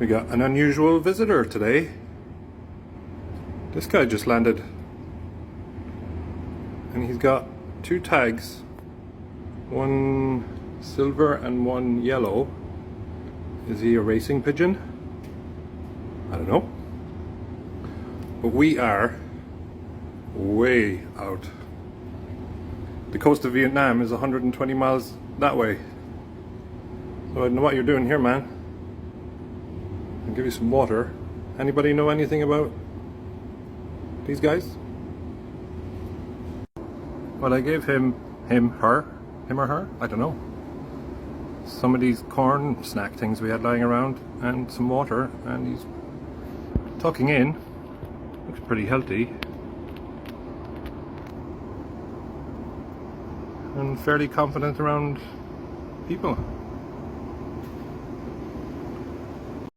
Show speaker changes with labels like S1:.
S1: We got an unusual visitor today. This guy just landed. And he's got two tags. One silver and one yellow. Is he a racing pigeon? I don't know. But we are way out. The coast of Vietnam is 120 miles that way. So I don't know what you're doing here, man. I'll give you some water. Anybody know anything about these guys? Well, I gave him or her, I don't know, some of these corn snack things we had lying around and some water, and he's tucking in. Looks pretty healthy and fairly confident around people.